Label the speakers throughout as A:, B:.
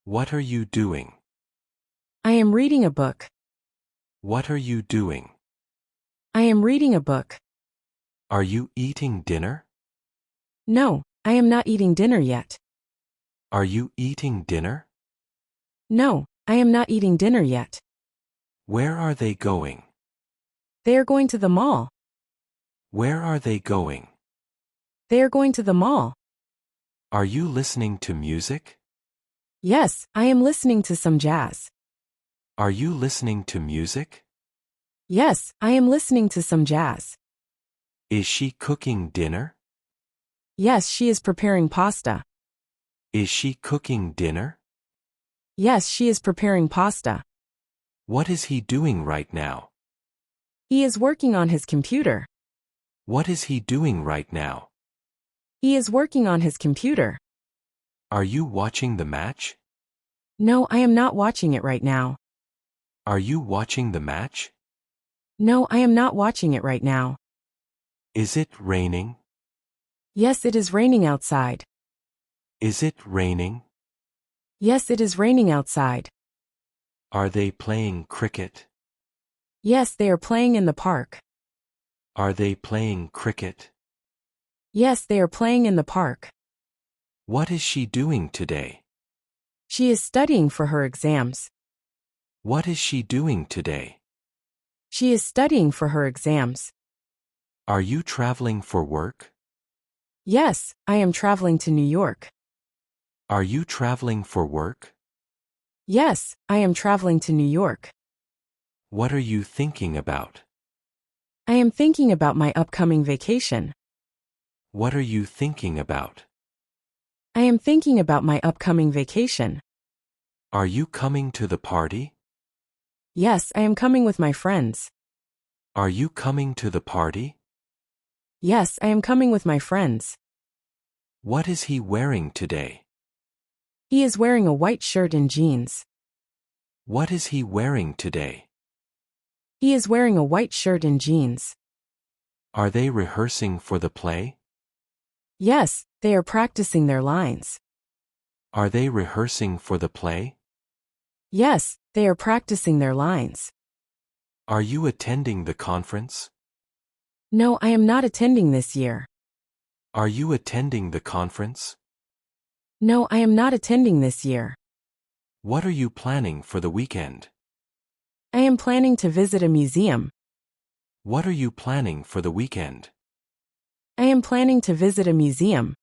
A: What are you doing?
B: I am reading a book.
A: What are you doing?
B: I am reading a book.
A: Are you eating dinner?
B: No, I am not eating dinner yet.
A: Are you eating dinner?
B: No, I am not eating dinner yet.
A: Where are they going?
B: They are going to the mall.
A: Where are they going?
B: They are going to the mall.
A: Are you listening to music?
B: Yes, I am listening to some jazz.
A: Are you listening to music?
B: Yes, I am listening to some jazz.
A: Is she cooking dinner?
B: Yes, she is preparing pasta.
A: Is she cooking dinner?
B: Yes, she is preparing pasta.
A: What is he doing right now?
B: He is working on his computer.
A: What is he doing right now?
B: He is working on his computer.
A: Are you watching the match?
B: No, I am not watching it right now.
A: Are you watching the match?
B: No, I am not watching it right now.
A: Is it raining?
B: Yes, it is raining outside.
A: Is it raining?
B: Yes, it is raining outside.
A: Are they playing cricket?
B: Yes, they are playing in the park.
A: Are they playing cricket?
B: Yes, they are playing in the park.
A: What is she doing today?
B: She is studying for her exams.
A: What is she doing today?
B: She is studying for her exams.
A: Are you traveling for work?
B: Yes, I am traveling to New York.
A: Are you traveling for work?
B: Yes, I am traveling to New York.
A: What are you thinking about?
B: I am thinking about my upcoming vacation.
A: What are you thinking about?
B: I am thinking about my upcoming vacation.
A: Are you coming to the party?
B: Yes, I am coming with my friends.
A: Are you coming to the party?
B: Yes, I am coming with my friends.
A: What is he wearing today?
B: He is wearing a white shirt and jeans.
A: What is he wearing today?
B: He is wearing a white shirt and jeans.
A: Are they rehearsing for the play?
B: Yes, they are practicing their lines.
A: Are they rehearsing for the play?
B: Yes, they are practicing their lines.
A: Are you attending the conference?
B: No, I am not attending this year.
A: Are you attending the conference?
B: No, I am not attending this year.
A: What are you planning for the weekend?
B: I am planning to visit a museum.
A: What are you planning for the weekend?
B: I am planning to visit a museum.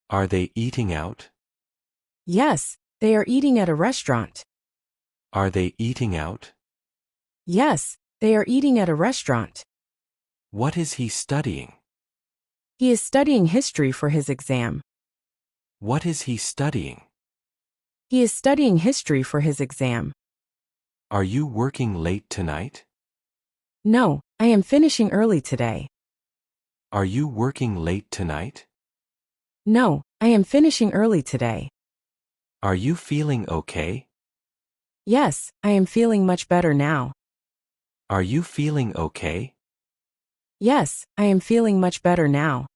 A: Are they eating out?
B: Yes, they are eating at a restaurant.
A: Are they eating out?
B: Yes, they are eating at a restaurant.
A: What is he studying?
B: He is studying history for his exam.
A: What is he studying?
B: He is studying history for his exam.
A: Are you working late tonight?
B: No, I am finishing early today.
A: Are you working late tonight?
B: No, I am finishing early today.
A: Are you feeling okay?
B: Yes, I am feeling much better now.
A: Are you feeling okay?
B: Yes, I am feeling much better now.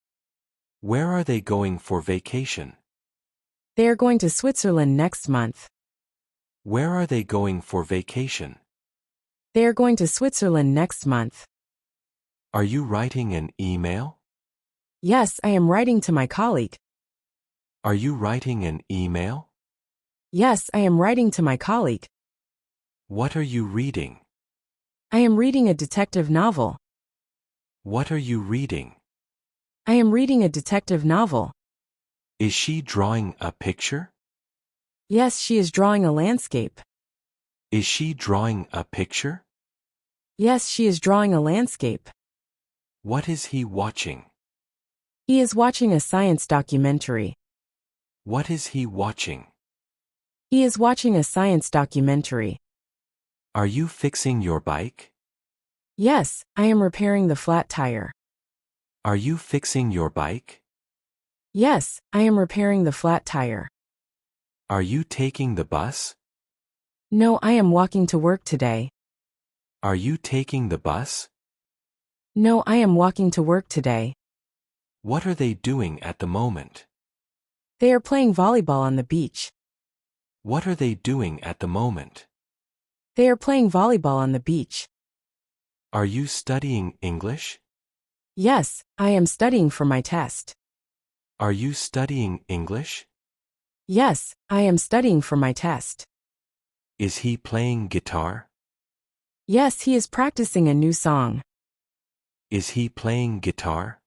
A: Where are they going for vacation?
B: They are going to Switzerland next month.
A: Where are they going for vacation?
B: They are going to Switzerland next month.
A: Are you writing an email?
B: Yes, I am writing to my colleague.
A: Are you writing an email?
B: Yes, I am writing to my colleague.
A: What are you reading?
B: I am reading a detective novel.
A: What are you reading?
B: I am reading a detective novel.
A: Is she drawing a picture?
B: Yes, she is drawing a landscape.
A: Is she drawing a picture?
B: Yes, she is drawing a landscape.
A: What is he watching?
B: He is watching a science documentary.
A: What is he watching?
B: He is watching a science documentary.
A: Are you fixing your bike?
B: Yes, I am repairing the flat tire.
A: Are you fixing your bike?
B: Yes, I am repairing the flat tire.
A: Are you taking the bus?
B: No, I am walking to work today.
A: Are you taking the bus?
B: No, I am walking to work today.
A: What are they doing at the moment?
B: They are playing volleyball on the beach.
A: What are they doing at the moment?
B: They are playing volleyball on the beach.
A: Are you studying English?
B: Yes, I am studying for my test.
A: Are you studying English?
B: Yes, I am studying for my test.
A: Is he playing guitar?
B: Yes, he is practicing a new song.
A: Is he playing guitar?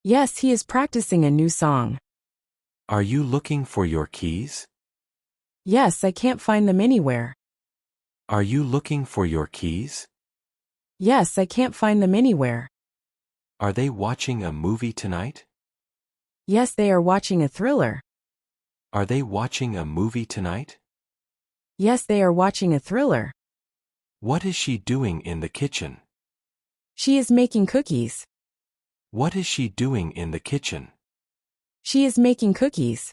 B: Yes, he is practicing a new song.
A: Are you looking for your keys?
B: Yes, I can't find them anywhere.
A: Are you looking for your keys?
B: Yes, I can't find them anywhere.
A: Are they watching a movie tonight?
B: Yes, they are watching a thriller.
A: Are they watching a movie tonight?
B: Yes, they are watching a thriller.
A: What is she doing in the kitchen?
B: She is making cookies.
A: What is she doing in the kitchen?
B: She is making cookies.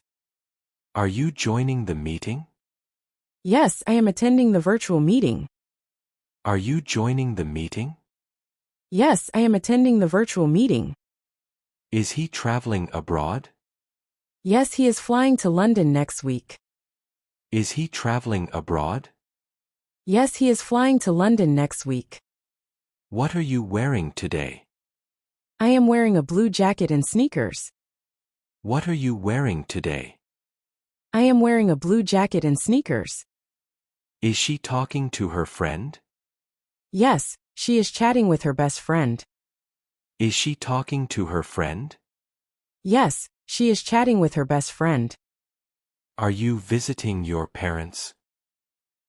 A: Are you joining the meeting?
B: Yes, I am attending the virtual meeting.
A: Are you joining the meeting?
B: Yes, I am attending the virtual meeting.
A: Is he traveling abroad?
B: Yes, he is flying to London next week.
A: Is he traveling abroad?
B: Yes, he is flying to London next week.
A: What are you wearing today?
B: I am wearing a blue jacket and sneakers.
A: What are you wearing today?
B: I am wearing a blue jacket and sneakers.
A: Is she talking to her friend?
B: Yes, she is chatting with her best friend.
A: Is she talking to her friend?
B: Yes, she is chatting with her best friend.
A: Are you visiting your parents?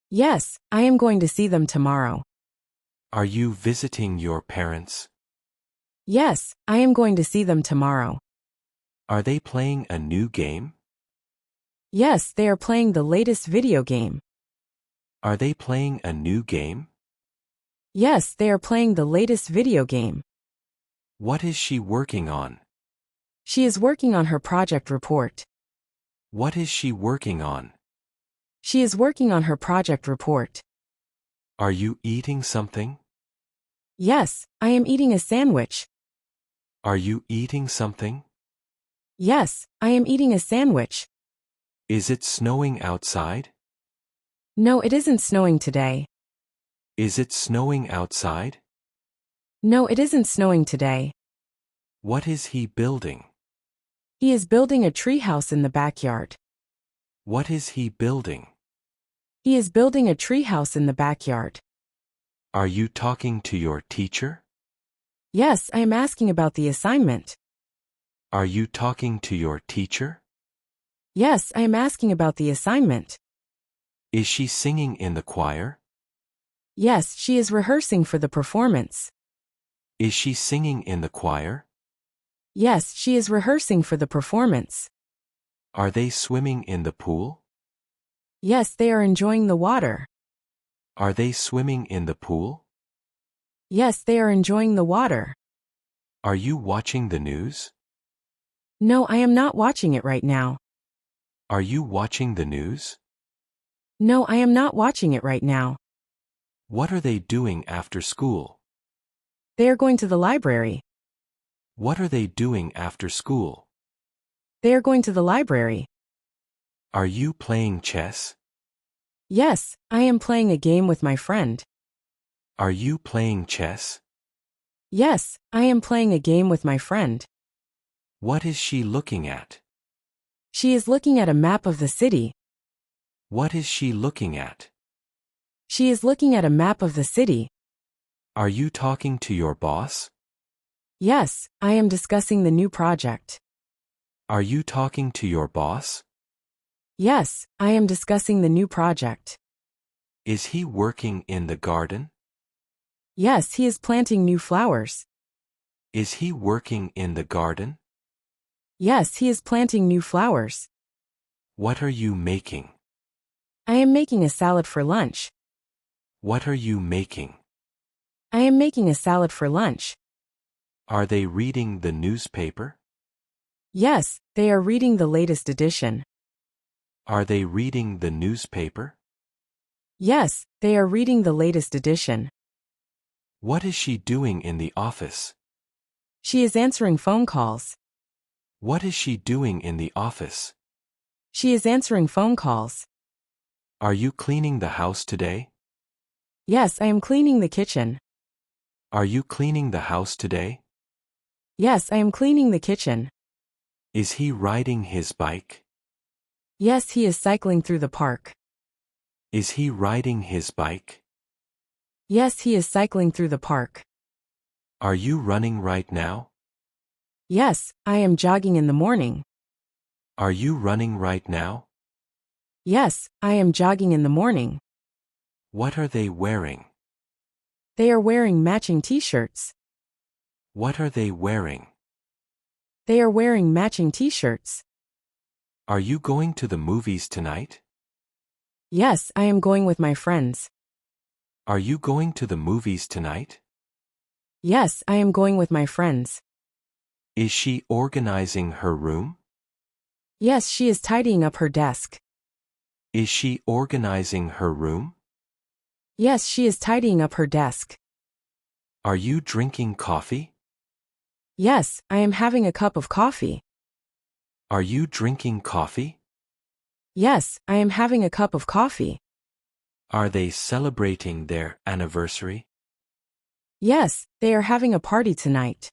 B: Yes, I am going to see them tomorrow.
A: Are you visiting your parents?
B: Yes, I am going to see them tomorrow.
A: Are they playing a new game?
B: Yes, they are playing the latest video game.
A: Are they playing a new game?
B: Yes, they are playing the latest video game.
A: What is she working on?
B: She is working on her project report.
A: What is she working on?
B: She is working on her project report.
A: Are you eating something?
B: Yes, I am eating a sandwich.
A: Are you eating something?
B: Yes, I am eating a sandwich.
A: Is it snowing outside?
B: No, it isn't snowing today.
A: Is it snowing outside?
B: No, it isn't snowing today.
A: What is he building?
B: He is building a treehouse in the backyard.
A: What is he building?
B: He is building a treehouse in the backyard.
A: Are you talking to your teacher?
B: Yes, I am asking about the assignment.
A: Are you talking to your teacher?
B: Yes, I am asking about the assignment.
A: Is she singing in the choir?
B: Yes, she is rehearsing for the performance.
A: Is she singing in the choir?
B: Yes, she is rehearsing for the performance.
A: Are they swimming in the pool?
B: Yes, they are enjoying the water.
A: Are they swimming in the pool?
B: Yes, they are enjoying the water.
A: Are you watching the news?
B: No, I am not watching it right now.
A: Are you watching the news?
B: No, I am not watching it right now.
A: What are they doing after school?
B: They are going to the library.
A: What are they doing after school?
B: They are going to the library.
A: Are you playing chess?
B: Yes, I am playing a game with my friend.
A: Are you playing chess?
B: Yes, I am playing a game with my friend.
A: What is she looking at?
B: She is looking at a map of the city.
A: What is she looking at?
B: She is looking at a map of the city.
A: Are you talking to your boss?
B: Yes, I am discussing the new project.
A: Are you talking to your boss?
B: Yes, I am discussing the new project.
A: Is he working in the garden?
B: Yes, he is planting new flowers.
A: Is he working in the garden?
B: Yes, he is planting new flowers.
A: What are you making?
B: I am making a salad for lunch.
A: What are you making?
B: I am making a salad for lunch.
A: Are they reading the newspaper?
B: Yes, they are reading the latest edition.
A: Are they reading the newspaper?
B: Yes, they are reading the latest edition.
A: What is she doing in the office?
B: She is answering phone calls.
A: What is she doing in the office?
B: She is answering phone calls.
A: Are you cleaning the house today?
B: Yes, I am cleaning the kitchen.
A: Are you cleaning the house today?
B: Yes, I am cleaning the kitchen.
A: Is he riding his bike?
B: Yes, he is cycling through the park.
A: Is he riding his bike?
B: Yes, he is cycling through the park.
A: Are you running right now?
B: Yes, I am jogging in the morning.
A: Are you running right now?
B: Yes, I am jogging in the morning.
A: What are they wearing?
B: They are wearing matching t-shirts.
A: What are they wearing?
B: They are wearing matching t-shirts.
A: Are you going to the movies tonight?
B: Yes, I am going with my friends.
A: Are you going to the movies tonight?
B: Yes, I am going with my friends.
A: Is she organizing her room?
B: Yes, she is tidying up her desk.
A: Is she organizing her room?
B: Yes, she is tidying up her desk.
A: Are you drinking coffee?
B: Yes, I am having a cup of coffee.
A: Are you drinking coffee?
B: Yes, I am having a cup of coffee.
A: Are they celebrating their anniversary?
B: Yes, they are having a party tonight.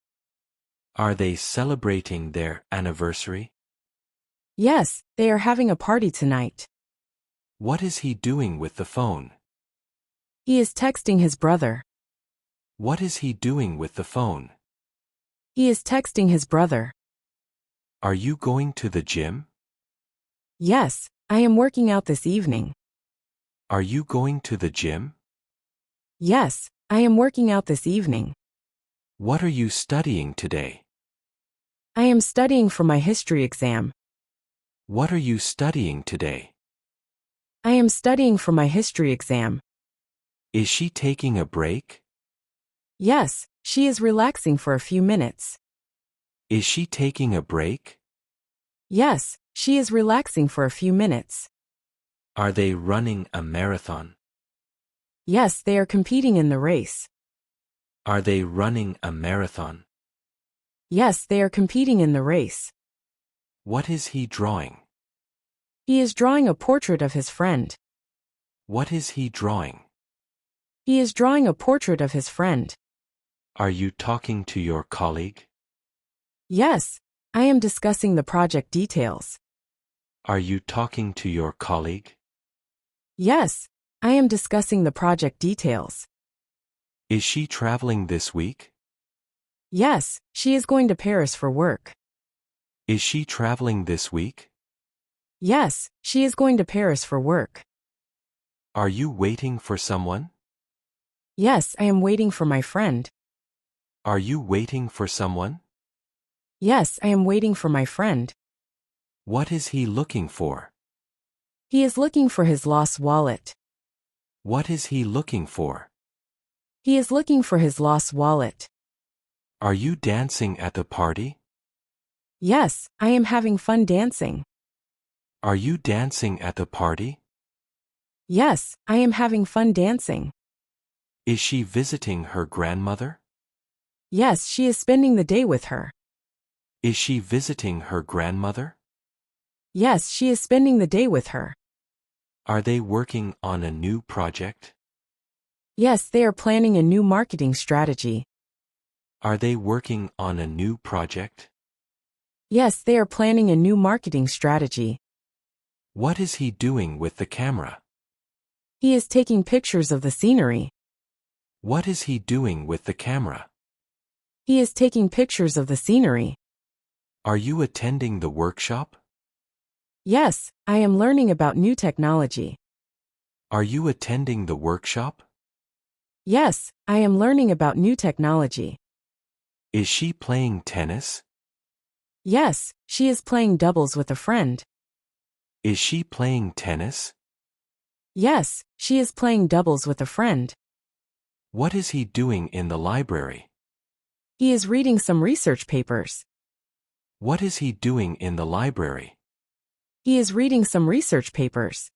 A: Are they celebrating their anniversary?
B: Yes, they are having a party tonight.
A: What is he doing with the phone?
B: He is texting his brother.
A: What is he doing with the phone?
B: He is texting his brother.
A: Are you going to the gym?
B: Yes, I am working out this evening.
A: Are you going to the gym?
B: Yes, I am working out this evening.
A: What are you studying today?
B: I am studying for my history exam.
A: What are you studying today?
B: I am studying for my history exam.
A: Is she taking a break?
B: Yes, she is relaxing for a few minutes.
A: Is she taking a break?
B: Yes, she is relaxing for a few minutes.
A: Are they running a marathon?
B: Yes, they are competing in the race.
A: Are they running a marathon?
B: Yes, they are competing in the race.
A: What is he drawing?
B: He is drawing a portrait of his friend.
A: What is he drawing?
B: He is drawing a portrait of his friend.
A: Are you talking to your colleague?
B: Yes, I am discussing the project details.
A: Are you talking to your colleague?
B: Yes, I am discussing the project details.
A: Is she traveling this week?
B: Yes, she is going to Paris for work.
A: Is she traveling this week?
B: Yes, she is going to Paris for work.
A: Are you waiting for someone?
B: Yes, I am waiting for my friend.
A: Are you waiting for someone?
B: Yes, I am waiting for my friend.
A: What is he looking for?
B: He is looking for his lost wallet.
A: What is he looking for?
B: He is looking for his lost wallet.
A: Are you dancing at the party?
B: Yes, I am having fun dancing.
A: Are you dancing at the party?
B: Yes, I am having fun dancing.
A: Is she visiting her grandmother?
B: Yes, she is spending the day with her.
A: Is she visiting her grandmother?
B: Yes, she is spending the day with her.
A: Are they working on a new project?
B: Yes, they are planning a new marketing strategy.
A: Are they working on a new project?
B: Yes, they are planning a new marketing strategy.
A: What is he doing with the camera?
B: He is taking pictures of the scenery.
A: What is he doing with the camera?
B: He is taking pictures of the scenery.
A: Are you attending the workshop?
B: Yes, I am learning about new technology.
A: Are you attending the workshop?
B: Yes, I am learning about new technology.
A: Is she playing tennis?
B: Yes, she is playing doubles with a friend.
A: Is she playing tennis?
B: Yes, she is playing doubles with a friend.
A: What is he doing in the library?
B: He is reading some research papers.
A: What is he doing in the library?
B: He is reading some research papers.